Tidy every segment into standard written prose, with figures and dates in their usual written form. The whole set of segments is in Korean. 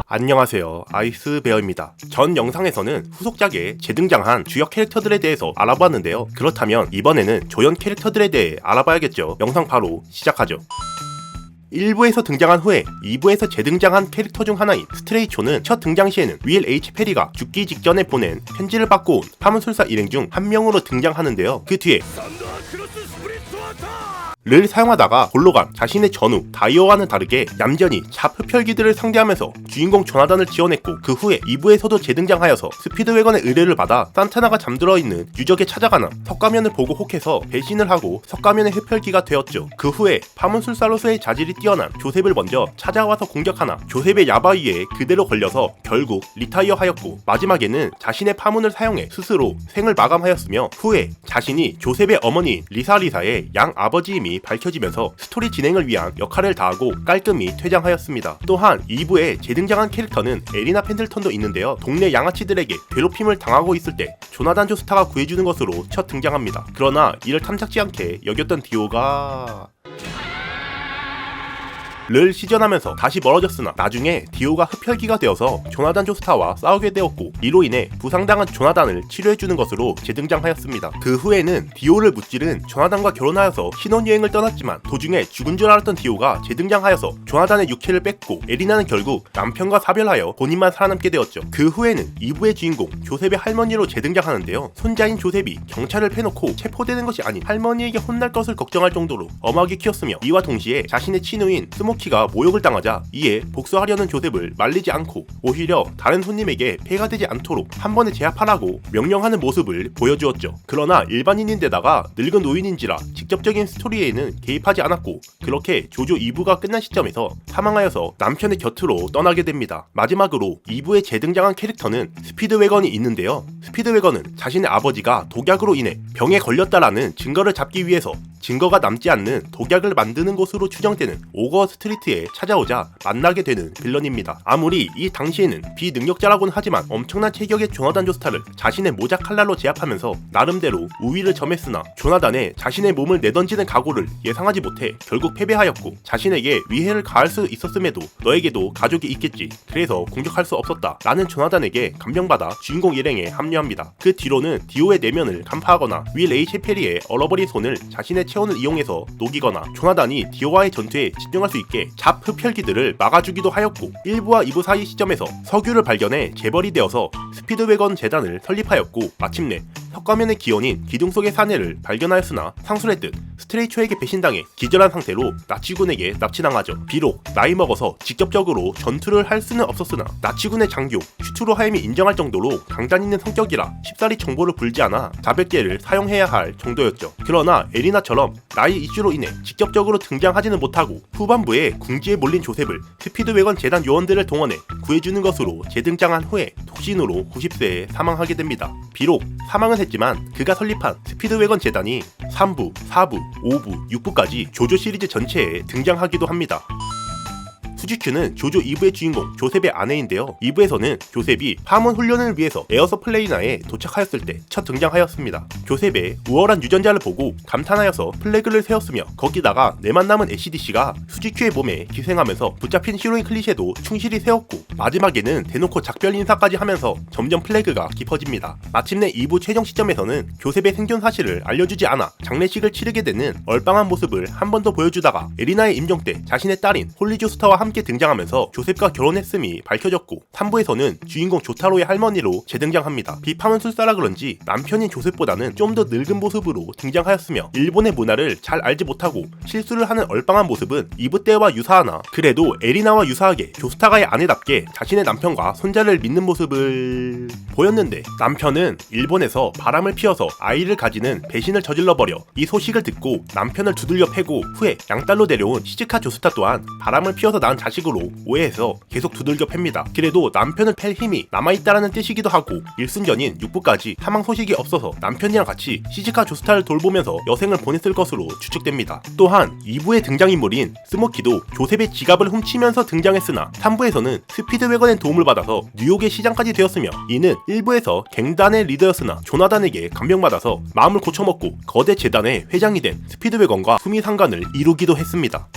안녕하세요, 아이스베어입니다. 전 영상에서는 후속작에 재등장한 주요 캐릭터들에 대해서 알아봤는데요. 그렇다면 이번에는 조연 캐릭터들에 대해 알아봐야겠죠. 영상 바로 시작하죠. 1부에서 등장한 후에 2부에서 재등장한 캐릭터 중 하나인 스트레이초는 첫 등장 시에는 윌 H 페리가 죽기 직전에 보낸 편지를 받고 온 파문술사 일행 중 한 명으로 등장하는데요. 그 뒤에 를 사용하다가 골로간 자신의 전우 다이어와는 다르게 얌전히 잡흡혈기들을 상대하면서 주인공 조나단을 지원했고, 그 후에 2부에서도 재등장하여서 스피드웨건의 의뢰를 받아 산타나가 잠들어 있는 유적에 찾아가나 석가면을 보고 혹해서 배신을 하고 석가면의 흡혈기가 되었죠. 그 후에 파문술사로서의 자질이 뛰어난 조셉을 먼저 찾아와서 공격하나 조셉의 야바위에 그대로 걸려서 결국 리타이어 하였고, 마지막에는 자신의 파문을 사용해 스스로 생을 마감하였으며, 후에 자신이 조셉의 어머니인 리사의 양 아버지임이 밝혀지면서 스토리 진행을 위한 역할을 다하고 깔끔히 퇴장하였습니다. 또한 2부에 재등장한 캐릭터는 에리나 펜들턴도 있는데요. 동네 양아치들에게 괴롭힘을 당하고 있을 때 조나단 조스타가 구해주는 것으로 첫 등장합니다. 그러나 이를 탐탁지 않게 여겼던 디오가 를 시전하면서 다시 멀어졌으나, 나중에 디오가 흡혈기가 되어서 조나단 조스타와 싸우게 되었고, 이로 인해 부상당한 조나단을 치료해주는 것으로 재등장하였습니다. 그 후에는 디오를 무찌른 조나단과 결혼하여서 신혼여행을 떠났지만 도중에 죽은 줄 알았던 디오가 재등장하여서 조나단의 육체를 뺏고, 에리나는 결국 남편과 사별하여 본인만 살아남게 되었죠. 그 후에는 2부의 주인공 조셉의 할머니로 재등장하는데요. 손자인 조셉이 경찰을 패놓고 체포되는 것이 아닌 할머니에게 혼날 것을 걱정할 정도로 엄하게 키웠으며, 이와 동시에 자신의 친우인 스모키가 모욕을 당하자 이에 복수하려는 조셉을 말리지 않고 오히려 다른 손님에게 폐가 되지 않도록 한 번에 제압하라고 명령하는 모습을 보여주었죠. 그러나 일반인인데다가 늙은 노인인지라 직접적인 스토리에는 개입하지 않았고, 그렇게 조조 2부가 끝난 시점에서 사망하여서 남편의 곁으로 떠나게 됩니다. 마지막으로 2부에 재등장한 캐릭터는 스피드웨건이 있는데요. 스피드웨건은 자신의 아버지가 독약으로 인해 병에 걸렸다라는 증거를 잡기 위해서 증거가 남지 않는 독약을 만드는 것으로 추정되는 오거 스트리트에 찾아오자 만나게 되는 빌런입니다. 아무리 이 당시에는 비능력자라고는 하지만 엄청난 체격의 조나단 조스타를 자신의 모자 칼날로 제압하면서 나름대로 우위를 점했으나, 조나단에 자신의 몸을 내던지는 각오를 예상하지 못해 결국 패배하였고, 자신에게 위해를 가할 수 있었음에도 너에게도 가족이 있겠지, 그래서 공격할 수 없었다 라는 조나단에게 감명받아 주인공 일행에 합류합니다. 그 뒤로는 디오의 내면을 간파하거나 윌 H 페리의 얼어버린 손을 자신의 체온을 이용해서 녹이거나, 조나단이 디오와의 전투에 집중할 수 있게 잡흡혈기들을 막아주기도 하였고, 1부와 2부 사이 시점에서 석유를 발견해 재벌이 되어서 스피드웨건 재단을 설립하였고, 마침내 석가면의 기원인 기둥 속의 사내를 발견하였으나 상술했듯 스트레이초에게 배신당해 기절한 상태로 나치군에게 납치당하죠. 비록 나이 먹어서 직접적으로 전투를 할 수는 없었으나 나치군의 장교 슈투로하임이 인정할 정도로 강단 있는 성격이라 쉽사리 정보를 불지 않아 자백제를 사용해야 할 정도였죠. 그러나 에리나처럼 나이 이슈로 인해 직접적으로 등장하지는 못하고, 후반부에 궁지에 몰린 조셉을 스피드웨건 재단 요원들을 동원해 구해주는 것으로 재등장한 후에 독신으로 90세에 사망하게 됩니다. 비록 사망은 했지만 그가 설립한 스피드웨건 재단이 3부, 4부, 5부, 6부까지 조조 시리즈 전체에 등장하기도 합니다. 수지큐는 조조 2부의 주인공 조셉의 아내인데요. 2부에서는 조셉이 파문 훈련을 위해서 에어서 플레이나에 도착하였을 때 첫 등장하였습니다. 조셉의 우월한 유전자를 보고 감탄하여서 플래그를 세웠으며, 거기다가 내만 남은 SDC가 수지큐의 몸에 기생하면서 붙잡힌 히로인 클리셰도 충실히 세웠고, 마지막에는 대놓고 작별 인사까지 하면서 점점 플래그가 깊어집니다. 마침내 2부 최종 시점에서는 조셉의 생존 사실을 알려주지 않아 장례식을 치르게 되는 얼빵한 모습을 한 번 더 보여주다가, 에리나의 임종 때 자신의 딸인 홀리조스타와 함께 등장하면서 조셉과 결혼했음이 밝혀졌고, 3부에서는 주인공 조타로의 할머니로 재등장합니다. 비파문술사라 그런지 남편인 조셉보다는 좀 더 늙은 모습으로 등장하였으며, 일본의 문화를 잘 알지 못하고 실수를 하는 얼빵한 모습은 2부 때와 유사하나, 그래도 에리나와 유사하게 조스타가의 아내답게 자신의 남편과 손자를 믿는 모습을 보였는데, 남편은 일본에서 바람을 피워서 아이를 가지는 배신을 저질러버려 이 소식을 듣고 남편을 두들겨 패고, 후에 양딸로 데려온 시즈카 조스타 또한 바람을 피워서 낳은 자식으로 오해해서 계속 두들겨 팹니다. 그래도 남편을 팰 힘이 남아있다라는 뜻이기도 하고, 일순전인 6부까지 사망 소식이 없어서 남편이랑 같이 시즈카 조스타를 돌보면서 여생을 보냈을 것으로 추측됩니다. 또한 2부의 등장인물인 스모키도 조셉의 지갑을 훔치면서 등장했으나 3부에서는 스피드웨건의 도움을 받아서 뉴욕의 시장까지 되었으며, 이는 1부에서 갱단의 리더였으나 조나단에게 감명받아서 마음을 고쳐먹고 거대 재단의 회장이 된 스피드웨건과 수미상관을 이루기도 했습니다.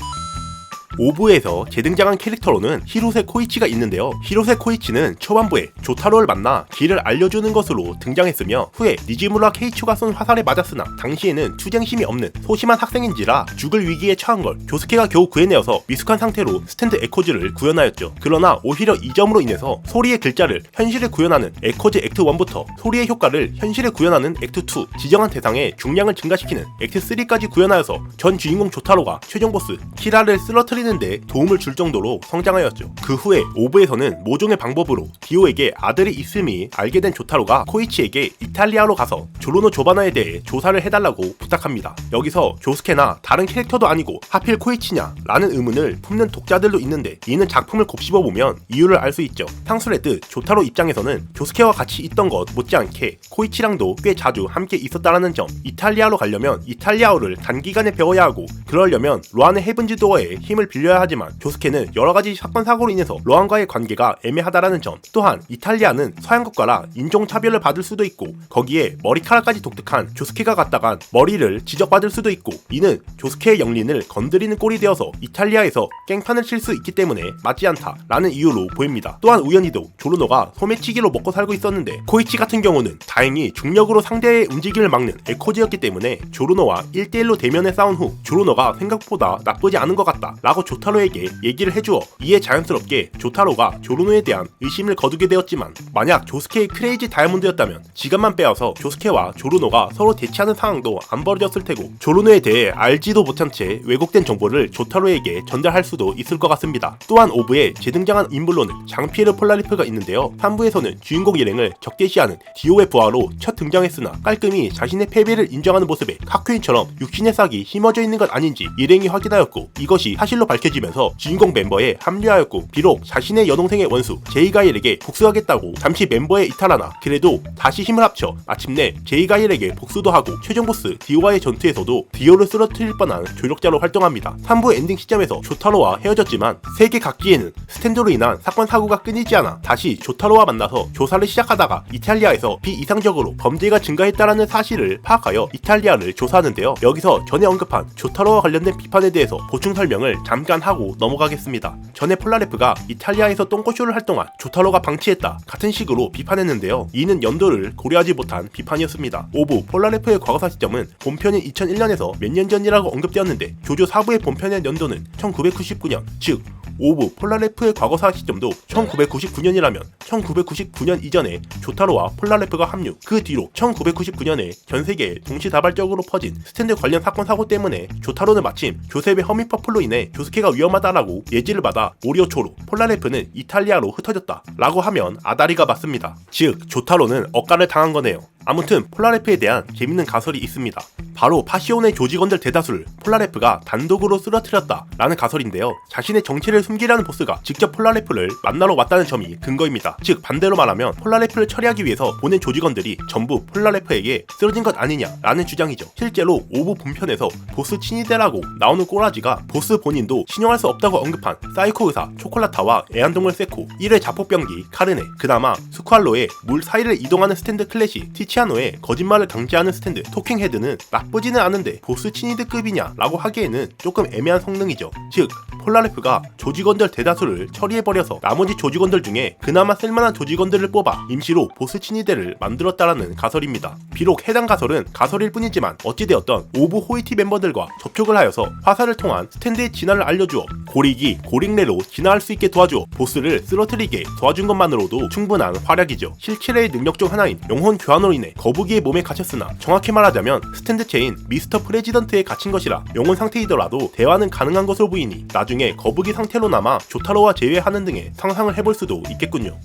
5부에서 재등장한 캐릭터로는 히로세 코이치가 있는데요. 히로세 코이치는 초반부에 조타로를 만나 길을 알려주는 것으로 등장했으며 후에 니지무라 케이초가 쏜 화살에 맞았으나 당시에는 투쟁심이 없는 소심한 학생인지라 죽을 위기에 처한 걸 조스케가 겨우 구해내어서 미숙한 상태로 스탠드 에코즈를 구현하였죠. 그러나 오히려 이 점으로 인해서 소리의 글자를 현실에 구현하는 에코즈 액트 1부터 소리의 효과를 현실에 구현하는 액트 2, 지정한 대상의 중량을 증가시키는 액트 3까지 구현하여서 전 주인공 조타로가 최종 보스 키라를 쓰러뜨리는데 도움을 줄 정도로 성장하였죠. 그 후에 5부에서는 모종의 방법으로 디오에게 아들이 있음이 알게 된 조타로가 코이치에게 이탈리아로 가서 조르노 조바나에 대해 조사를 해달라고 부탁합니다. 여기서 조스케나 다른 캐릭터도 아니고 하필 코이치냐 라는 의문을 품는 독자들도 있는데 이는 작품을 곱씹어보면 이유를 알 수 있죠. 상술했듯 조타로 입장에서는 조스케와 같이 있던 것 못지않게 코이치랑도 꽤 자주 함께 있었다라는 점, 이탈리아로 가려면 이탈리아어를 단기간에 배워야 하고 그러려면 로안의 헤븐즈 도어에 힘을 빌려야 하지만 조스케는 여러가지 사건 사고로 인해서 로안과의 관계가 애매하다라는 점, 또한 이탈리아는 서양 국가라 인종차별을 받을 수도 있고 거기에 머리카락까지 독특한 조스케가 갔다간 머리를 지적받을 수도 있고 이는 조스케의 영린을 건드리는 꼴이 되어서 이탈리아에서 깽판을 칠 수 있기 때문에 맞지 않다 라는 이유로 보입니다. 또한 우연히도 조르노가 소매치기로 먹고 살고 있었는데 코이치 같은 경우는 다행히 중력으로 상대의 움직임을 막는 에코즈였기 때문에 조르노와 1대1로 대면에 싸운 후 조르노가 생각보다 나쁘지 않은 것 같다 라고 조타로에게 얘기를 해주어 이에 자연스럽게 조타로가 조르노에 대한 의심을 거두게 되었지만 만약 조스케의 크레이지 다이아몬드였다면 지갑만 빼앗아 조스케와 조르노가 서로 대치하는 상황도 안 벌어졌을 테고 조르노에 대해 알지도 못한 채 왜곡된 정보를 조타로에게 전달할 수도 있을 것 같습니다. 또한 5부에 재등장한 인물로는 장피에르 폴라리프가 있는데요. 3부에서는 주인공 일행을 적대시하는 디오의 부하로 첫 등장했으나 깔끔히 자신의 패배를 인정하는 모습에 카쿠인처럼 육신의 싹이 힘어져 있는 것 아닌지 일행이 확인하였고 이것이 사실로 밝혀지면서 주인공 멤버에 합류하였고 비록 자신의 여동생의 원수 제이가일에게 복수하겠다고 잠시 멤버에 이탈하나 그래도 다시 힘을 합쳐 마침내 제이가일에게 복수도 하고 최종 보스 디오와의 전투에서도 디오를 쓰러뜨릴 뻔한 조력자로 활동합니다. 3부 엔딩 시점에서 조타로와 헤어졌지만 세계 각지에는 스탠드로 인한 사건 사고가 끊이지 않아 다시 조타로와 만나서 조사를 시작하다가 이탈리아에서 비이상적으로 범죄가 증가했다라는 사실을 파악하여 이탈리아를 조사하는데요. 여기서 전에 언급한 조타로와 관련된 비판에 대해서 보충 설명을 잠깐 하고 넘어가겠습니다. 전에 폴라레프가 이탈리아에서 똥꼬쇼를 할 동안 조타로가 방치했다 같은 식으로 비판했는데요. 이는 연도를 고려하지 못한 비판이었습니다. 5부 폴라레프의 과거사 시점은 본편인 2001년에서 몇 년 전이라고 언급되었는데 조조 4부의 본편의 연도는 1999년, 즉 5부 폴라레프의 과거사 시점도 1999년이라면 1999년 이전에 조타로와 폴라레프가 합류, 그 뒤로 1999년에 전세계에 동시다발적으로 퍼진 스탠드 관련 사건 사고 때문에 조타로는 마침 조셉의 허밍퍼플로 인해 조스케가 위험하다라고 예지를 받아 모리오초로, 폴라레프는 이탈리아로 흩어졌다 라고 하면 아다리가 맞습니다. 즉 조타로는 억가를 당한 거네요. 아무튼 폴라레프에 대한 재밌는 가설이 있습니다. 바로 파시온의 조직원들 대다수를 폴라레프가 단독으로 쓰러뜨렸다 라는 가설인데요. 자신의 정체를 숨기려는 보스가 직접 폴라레프를 만나러 왔다는 점이 근거입니다. 즉 반대로 말하면 폴라레프를 처리하기 위해서 보낸 조직원들이 전부 폴라레프에게 쓰러진 것 아니냐 라는 주장이죠. 실제로 5부 본편에서 보스 친위대라고 나오는 꼬라지가 보스 본인도 신용할 수 없다고 언급한 사이코 의사 초콜라타와 애완동물 세코, 1회 자폭병기 카르네, 그나마 스쿠알로의 물 사이를 이동하는 스탠드 클래시 티치아노의 거짓말을 강제하는 스탠드 토킹 헤드는 나쁘지는 않은데 보스 친위대급이냐 라고 하기에는 조금 애매한 성능이죠. 즉 폴라레프가 조직원들 대다수를 처리해버려서 나머지 조직원들 중에 그나마 쓸만한 조직원들을 뽑아 임시로 보스 친위대를 만들었다라는 가설입니다. 비록 해당 가설은 가설일 뿐이지만 어찌되었던 5부 호이티 멤버들과 접촉을 하여서 화살을 통한 스탠드의 진화를 알려주어 고리기, 고링레로 진화할 수 있게 도와주어 보스를 쓰러뜨리게 도와준 것만으로도 충분한 활약이죠. 실키레의 능력 중 하나인 영혼 교환으로 인해 거북이의 몸에 갇혔으나 정확히 말하자면 스탠드체인 미스터 프레지던트에 갇힌 것이라 영혼 상태이더라도 대화는 가능한 것으로 보이니 나중에 거북이 상태로 남아 조타로와 재회하는 등의 상상을 해볼 수도 있겠군요.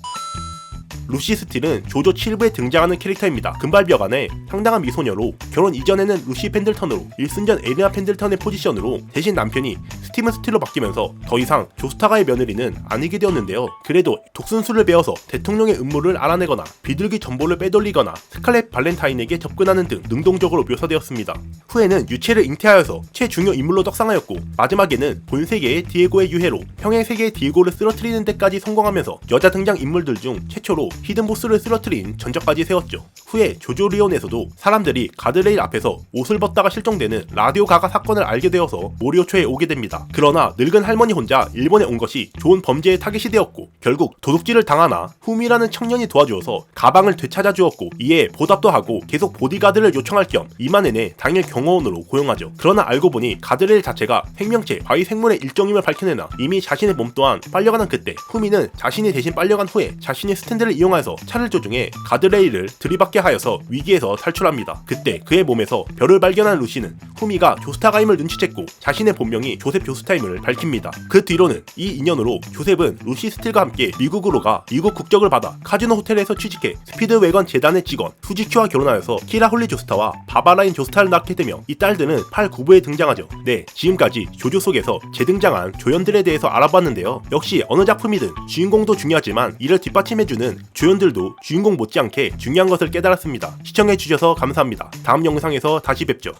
루시 스틸은 조조 7부에 등장하는 캐릭터입니다. 금발비어간의 상당한 미소녀로 결혼 이전에는 루시 펜들턴으로 일순전 에리나 펜들턴의 포지션으로 대신 남편이 스티븐 스틸로 바뀌면서 더 이상 조스타가의 며느리는 아니게 되었는데요. 그래도 독순술을 배워서 대통령의 음모를 알아내거나 비둘기 정보를 빼돌리거나 스칼렛 발렌타인에게 접근하는 등 능동적으로 묘사되었습니다. 후에는 유체를 잉태하여서 최중요 인물로 떡상하였고 마지막에는 본 세계의 디에고의 유해로 평행 세계의 디에고를 쓰러뜨리는 데까지 성공하면서 여자 등장 인물들 중 최초로 히든보스를 쓰러뜨린 전적까지 세웠죠. 후에 조조리온에서도 사람들이 가드레일 앞에서 옷을 벗다가 실종되는 라디오 가가 사건을 알게 되어서 모리오초에 오게 됩니다. 그러나 늙은 할머니 혼자 일본에 온 것이 좋은 범죄의 타깃이 되었고 결국 도둑질을 당하나 후미라는 청년이 도와주어서 가방을 되찾아 주었고 이에 보답도 하고 계속 보디가드를 요청할 겸 2만 엔의 당일 경호원으로 고용하죠. 그러나 알고 보니 가드레일 자체가 생명체 바위 생물의 일종임을 밝혀내나 이미 자신의 몸 또한 빨려가는 그때 후미는 자신이 대신 빨려간 후에 자신의 스탠드를 이용하여서 차를 조종해 가드레일을 들이받게 하여서 위기에서 탈출합니다. 그때 그의 몸에서 별을 발견한 루시는 후미가 조스타가임을 눈치챘고 자신의 본명이 조셉 조스타임을 밝힙니다. 그 뒤로는 이 인연으로 조셉은 루시 스틸과 함께 미국으로 가 미국 국적을 받아 카지노 호텔에서 취직해 스피드웨건 재단의 직원 후지큐와 결혼하여서 키라 홀리 조스타와 바바라인 조스타를 낳게 되며 이 딸들은 8, 9부에 등장하죠. 네, 지금까지 조조 속에서 재등장한 조연들에 대해서 알아봤는데요. 역시 어느 작품이든 주인공도 중요하지만 이를 뒷받침해주는 조연들도 주인공 못지않게 중요한 것을 깨달았습니다. 시청해주셔서 감사합니다. 다음 영상에서 다시 뵙죠.